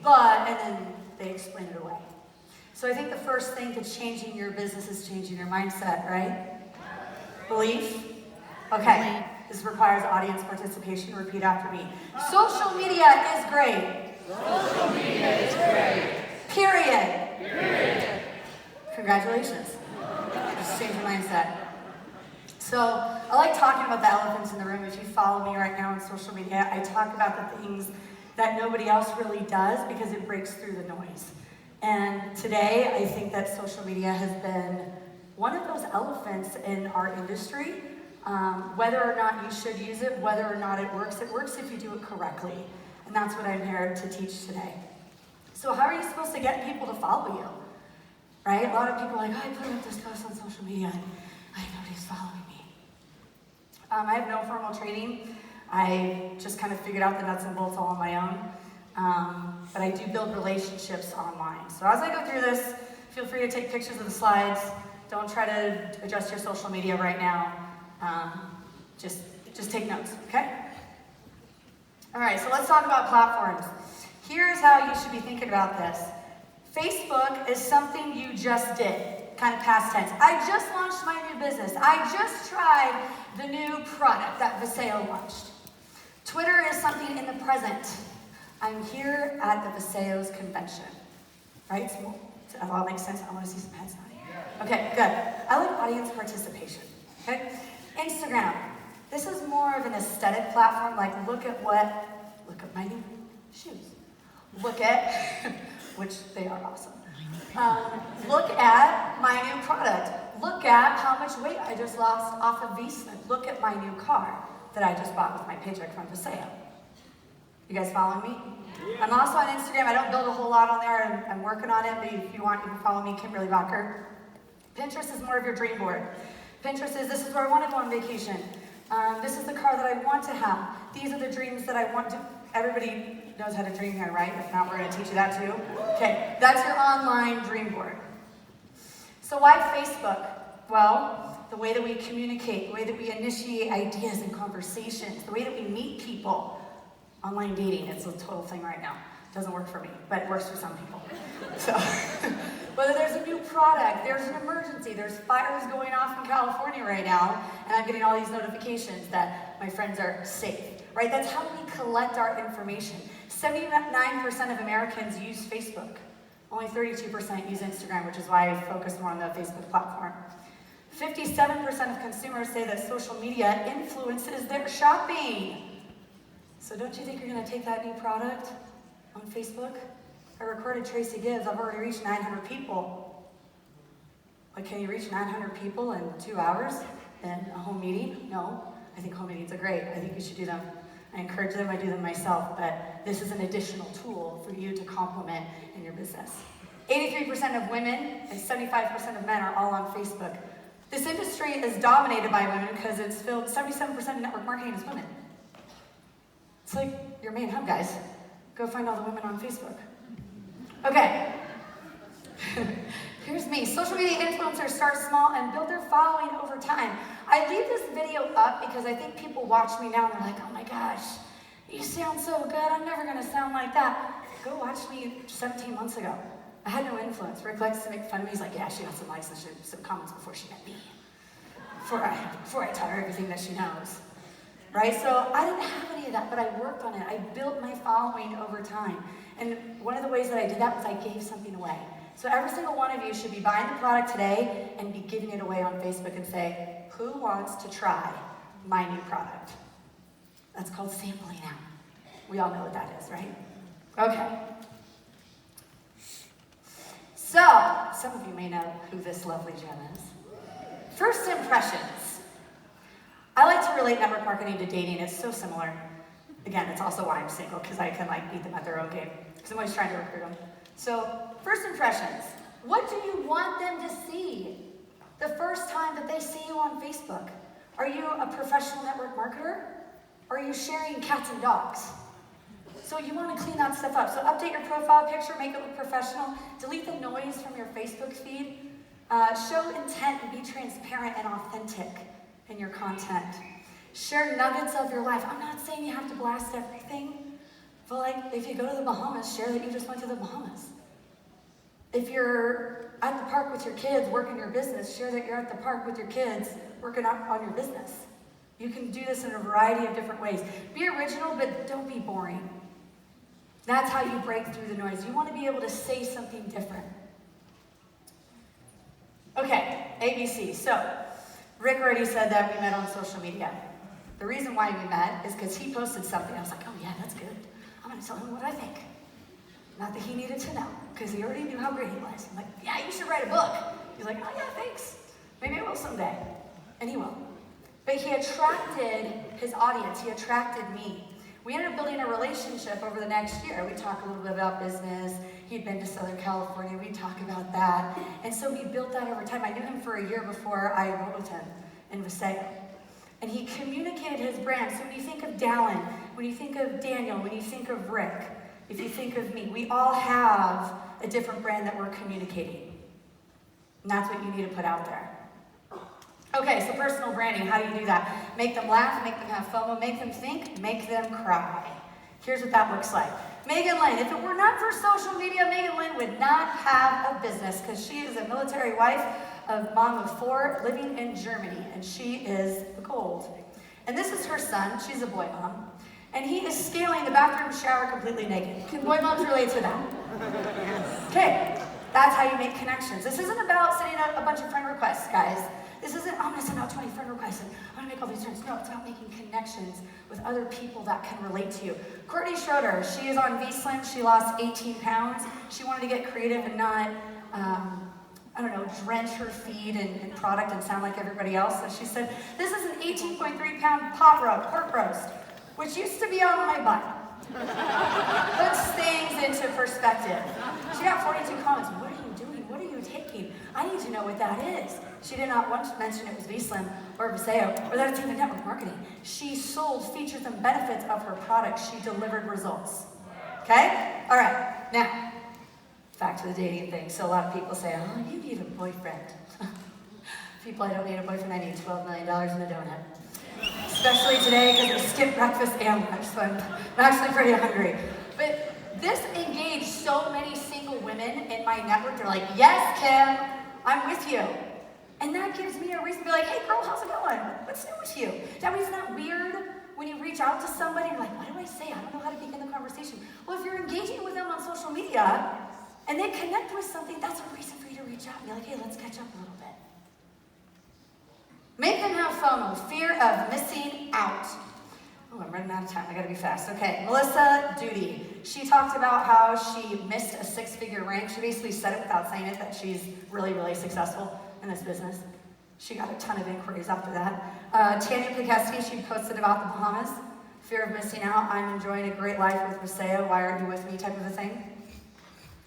but, and then they explain it away. So I think the first thing to changing your business is changing your mindset, right? Belief? Okay. This requires audience participation. Repeat after me. Social media is great. Social media is great. Period. Period. Congratulations. Just change your mindset. So I like talking about the elephants in the room. If you follow me right now on social media, I talk about the things that nobody else really does because it breaks through the noise. And today, I think that social media has been one of those elephants in our industry. Whether or not you should use it, whether or not it works if you do it correctly. And that's what I'm here to teach today. So how are you supposed to get people to follow you? Right? A lot of people are like, oh, I put up this post on social media and nobody's following me. I have no formal training. I just kind of figured out the nuts and bolts all on my own. But I do build relationships online. So as I go through this, feel free to take pictures of the slides. Don't try to adjust your social media right now. Just take notes, okay? All right, so let's talk about platforms. Here's how you should be thinking about this. Facebook is something you just did, kind of past tense. I just launched my new business. I just tried the new product that Viseo launched. Twitter is something in the present. I'm here at the Viseo's convention, right? So, does that all make sense? I want to see some heads nodding. Okay, good. I like audience participation, okay? Instagram. This is more of an aesthetic platform, like look at my new shoes. Look at, which they are awesome. Look at my new product. Look at how much weight I just lost off of V-Slim. Look at my new car that I just bought with my paycheck from Viseo. You guys following me? I'm also on Instagram. I don't build a whole lot on there. I'm working on it, but if you want, you can follow me, Kimberly Bottger. Pinterest is more of your dream board. Pinterest is, this is where I want to go on vacation. This is the car that I want to have. These are the dreams that I want to, everybody knows how to dream here, right? If not, we're going to teach you that too. Okay, that's your online dream board. So why Facebook? Well, the way that we communicate, the way that we initiate ideas and conversations, the way that we meet people. Online dating, it's a total thing right now. It doesn't work for me, but it works for some people. So, whether there's a new product, there's an emergency, there's fires going off in California right now, and I'm getting all these notifications that my friends are safe, right? That's how we collect our information. 79% of Americans use Facebook. Only 32% use Instagram, which is why I focus more on the Facebook platform. 57% of consumers say that social media influences their shopping. So don't you think you're going to take that new product on Facebook? I recorded Tracy Gibbs. I've already reached 900 people. Like, can you reach 900 people in 2 hours in a home meeting? No. I think home meetings are great. I think you should do them. I encourage them. I do them myself. But this is an additional tool for you to complement in your business. 83% of women and 75% of men are all on Facebook. This industry is dominated by women because it's filled 77% of network marketing is women. It's like your main hub, guys. Go find all the women on Facebook. Okay. Here's me. Social media influencers start small and build their following over time. I leave this video up because I think people watch me now and they're like, oh my gosh, you sound so good. I'm never going to sound like that. Go watch me 17 months ago. I had no influence. Rick likes to make fun of me. He's like, yeah, she got some likes and some comments before she met me. Before I taught her everything that she knows. Right? So I didn't have any of that, but I worked on it. I built my following over time. And one of the ways that I did that was I gave something away. So every single one of you should be buying the product today and be giving it away on Facebook and say, who wants to try my new product? That's called sampling out. We all know what that is, right? Okay. So, some of you may know who this lovely gem is. First impressions. I like to relate network marketing to dating. It's so similar. Again, it's also why I'm single, because I can beat them at their own game. Because I'm always trying to recruit them. So, first impressions. What do you want them to see the first time that they see you on Facebook? Are you a professional network marketer? Or are you sharing cats and dogs? So you want to clean that stuff up. So update your profile picture, make it look professional. Delete the noise from your Facebook feed. Show intent and be transparent and authentic in your content. Share nuggets of your life. I'm not saying you have to blast everything, But like, if you go to the Bahamas, share that you just went to the Bahamas. If you're at the park with your kids working your business, share that you're at the park with your kids working on your business. You can do this in a variety of different ways. Be original, but don't be boring. That's how you break through the noise. You want to be able to say something different. Okay, ABC. So, Rick already said that we met on social media. The reason why we met is because he posted something. I was like, oh yeah, that's good. I'm going to tell him what I think. Not that he needed to know, because he already knew how great he was. I'm like, yeah, you should write a book. He's like, oh yeah, thanks. Maybe I will someday. And he will. But he attracted his audience. He attracted me. We ended up building a relationship over the next year. We talked a little bit about business. He'd been to Southern California. We'd talk about that. And so we built that over time. I knew him for a year before I enrolled with him in Viseo. And he communicated his brand. So when you think of Dallin, when you think of Daniel, when you think of Rick, if you think of me, we all have a different brand that we're communicating. And that's what you need to put out there. Okay, so personal branding, how do you do that? Make them laugh, make them have FOMO, make them think, make them cry. Here's what that looks like. Megan Lynn, if it were not for social media, Megan Lynn would not have a business because she is a military wife, a mom of 4 living in Germany, and she is gold. And this is her son, she's a boy mom, and he is scaling the bathroom shower completely naked. Can boy moms relate to that? Okay, that's how you make connections. This isn't about sending out a bunch of friend requests, guys. This isn't, I'm going to send out 20 friend requests and I'm going to make all these friends. No, it's about making connections with other people that can relate to you. Courtney Schroeder, she is on V-Slim. She lost 18 pounds. She wanted to get creative and not, drench her feed in product and sound like everybody else. So she said, this is an 18.3 pound pork roast, which used to be on my butt. Puts things into perspective. She got 42 comments. What are you doing? What are you taking? I need to know what that is. She did not want to mention it was V-Slim or Viseo or that it's even network marketing. She sold features and benefits of her product. She delivered results. Okay? All right. Now, back to the dating thing. So a lot of people say, oh, you need a boyfriend. People, I don't need a boyfriend. I need $12 million in a donut. Especially today because we skipped breakfast and lunch, so I'm actually pretty hungry. But this engaged so many single women in my network. They're like, yes, Kim, I'm with you. And that gives me a reason to be like, hey girl, how's it going? What's new with you? That means it's not weird when you reach out to somebody and you're like, what do I say? I don't know how to begin the conversation. Well, if you're engaging with them on social media and they connect with something, that's a reason for you to reach out and be like, hey, let's catch up a little bit. Make them have FOMO, fear of missing out. Oh, I'm running out of time. I gotta be fast. Okay, Melissa Duty. She talked about how she missed a 6-figure rank. She basically said it without saying it, that she's really, really successful in this business. She got a ton of inquiries after that. Tanya Pikesky, she posted about the Bahamas. Fear of missing out. I'm enjoying a great life with Viseo. Why aren't you with me? Type of a thing.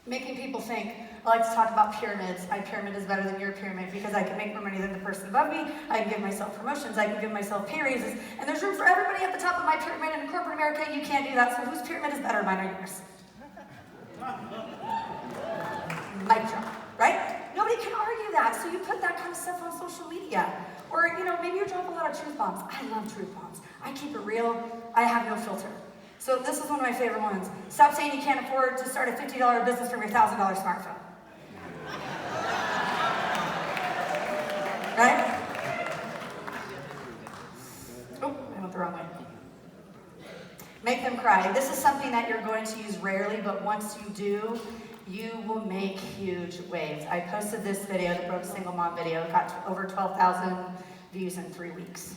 Making people think. I like to talk about pyramids. My pyramid is better than your pyramid because I can make more money than the person above me. I can give myself promotions. I can give myself pay raises. And there's room for everybody at the top of my pyramid. In corporate America, you can't do that. So whose pyramid is better, mine or yours? Mic drop, right? Nobody can argue that. So you put that kind of stuff on social media. Or, maybe you drop a lot of truth bombs. I love truth bombs. I keep it real. I have no filter. So this is one of my favorite ones. Stop saying you can't afford to start a $50 business from your $1,000 smartphone. Right? Oh, I went the wrong way. Make them cry. This is something that you're going to use rarely, but once you do, you will make huge waves. I posted this video, the Broke Single Mom video. It got over 12,000 views in 3 weeks.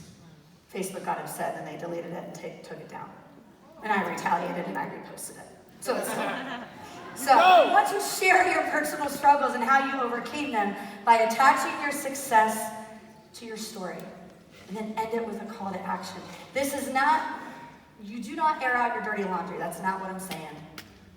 Facebook got upset and they deleted it and took it down. And I retaliated and I reposted it. So it's So you want to share your personal struggles and how you overcame them by attaching your success to your story. And then end it with a call to action. This is not, you do not air out your dirty laundry. That's not what I'm saying.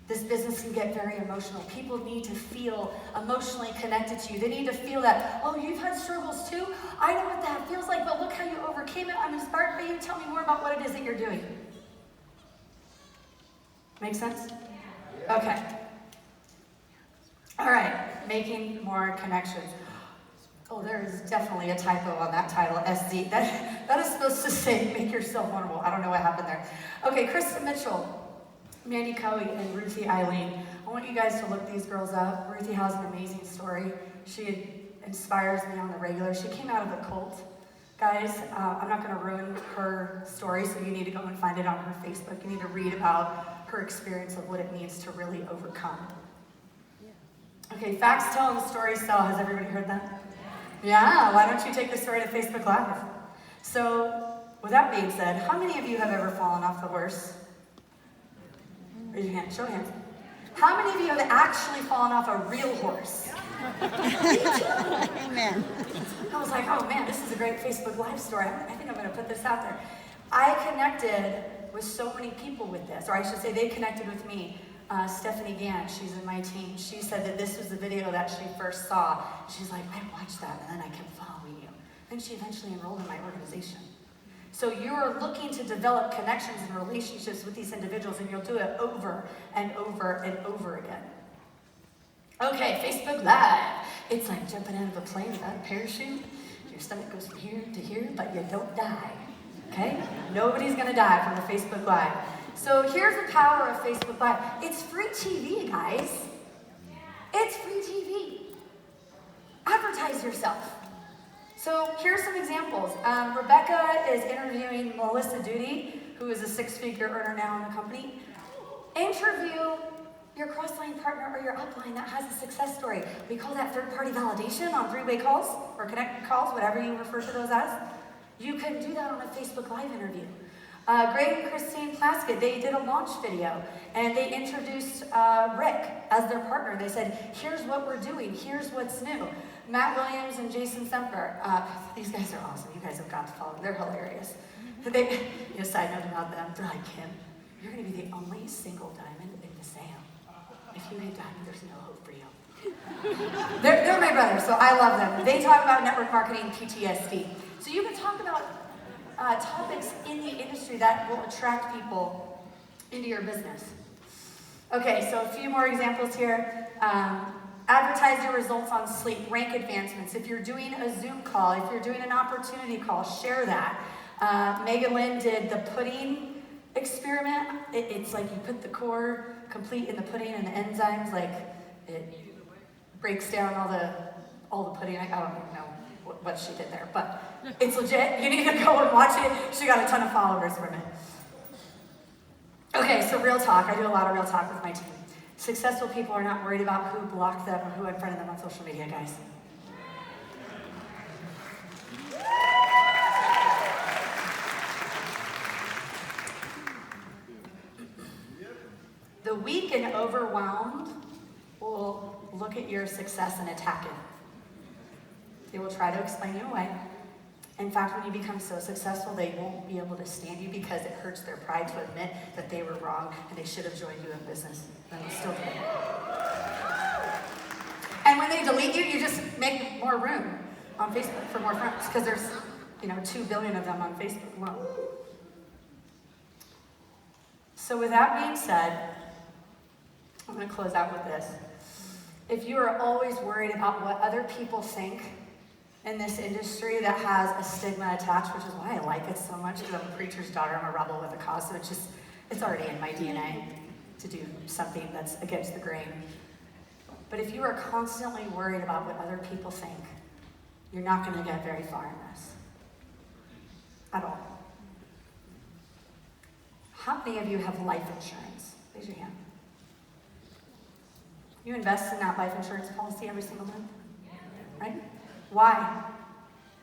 This business can get very emotional. People need to feel emotionally connected to you. They need to feel that, oh, you've had struggles too? I know what that feels like, but look how you overcame it. I'm inspired by you. Tell me more about what it is that you're doing. Make sense? Okay. All right, making more connections. Oh, there is definitely a typo on that title, SD. That is supposed to say, make yourself vulnerable. I don't know what happened there. Okay, Krista Mitchell. Mandy Cowie and Ruthie Eileen. I want you guys to look these girls up. Ruthie has an amazing story. She inspires me on the regular. She came out of a cult. Guys, I'm not going to ruin her story, so you need to go and find it on her Facebook. You need to read about her experience of what it means to really overcome. Okay, facts tell and stories sell. Has everybody heard that? Yeah, why don't you take the story to Facebook Live? So, with that being said, how many of you have ever fallen off the horse? Raise your hand, show hands. How many of you have actually fallen off a real horse? Amen. I was like, oh man, this is a great Facebook Live story. I think I'm going to put this out there. I connected with so many people with this, or I should say they connected with me. Stephanie Gann, she's in my team. She said that this was the video that she first saw. She's like, I watched that and then I kept following you. Then she eventually enrolled in my organization. So you're looking to develop connections and relationships with these individuals, and you'll do it over and over and over again. Okay, Facebook Live. It's like jumping out of a plane without a parachute. Your stomach goes from here to here, but you don't die. Okay? Nobody's gonna die from the Facebook Live. So here's the power of Facebook Live. It's free TV, guys. It's free TV. Advertise yourself. So here's some examples. Rebecca is interviewing Melissa Duty, who is a six-figure earner now in the company. Interview your cross-line partner or your upline that has a success story. We call that third-party validation on three-way calls or connected calls, whatever you refer to those as. You can do that on a Facebook Live interview. Greg and Christine Plaskett, they did a launch video, and they introduced Rick as their partner. They said, here's what we're doing, here's what's new. Matt Williams and Jason Semper, these guys are awesome. You guys have got to follow them. They're hilarious. Side note about them, they're like, Kim, you're going to be the only single diamond in the sale. If you get diamond, there's no hope for you. they're my brothers, so I love them. They talk about network marketing PTSD. So you can talk about topics in the industry that will attract people into your business. Okay, so a few more examples here. Advertise your results on sleep, rank advancements. If you're doing a Zoom call, if you're doing an opportunity call, share that. Megan Lynn did the pudding experiment. It's like you put the core complete in the pudding and the enzymes, like it breaks down all the pudding. I don't even know what she did there, but it's legit. You need to go and watch it. She got a ton of followers from it. Okay, so real talk. I do a lot of real talk with my team. Successful people are not worried about who blocked them or who unfriended them on social media, guys. The weak and overwhelmed will look at your success and attack it. They will try to explain you away. In fact, when you become so successful, they won't be able to stand you because it hurts their pride to admit that they were wrong and they should have joined you in business. And they still did. And when they delete you, you just make more room on Facebook for more friends because there's, 2 billion of them on Facebook alone. So with that being said, I'm going to close out with this. If you are always worried about what other people think in this industry that has a stigma attached, which is why I like it so much, because I'm a preacher's daughter, I'm a rebel with a cause, so it's already in my DNA to do something that's against the grain. But if you are constantly worried about what other people think, you're not going to get very far in this. At all. How many of you have life insurance? Raise your hand. You invest in that life insurance policy every single month, right? Why?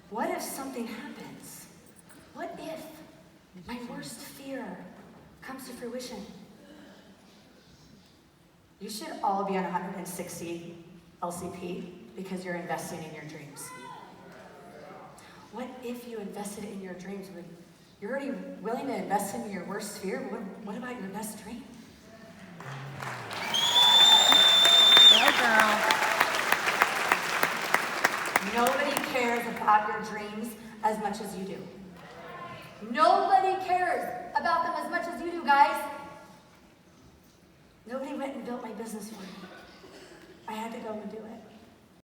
What if something happens? What if my worst fear comes to fruition? You should all be on 160 LCP because you're investing in your dreams. What if you invested in your dreams? You're already willing to invest in your worst fear, but what about your best dream? Go, girl. Nobody cares about your dreams as much as you do. Nobody cares about them as much as you do, guys. Nobody went and built my business for me. I had to go and do it.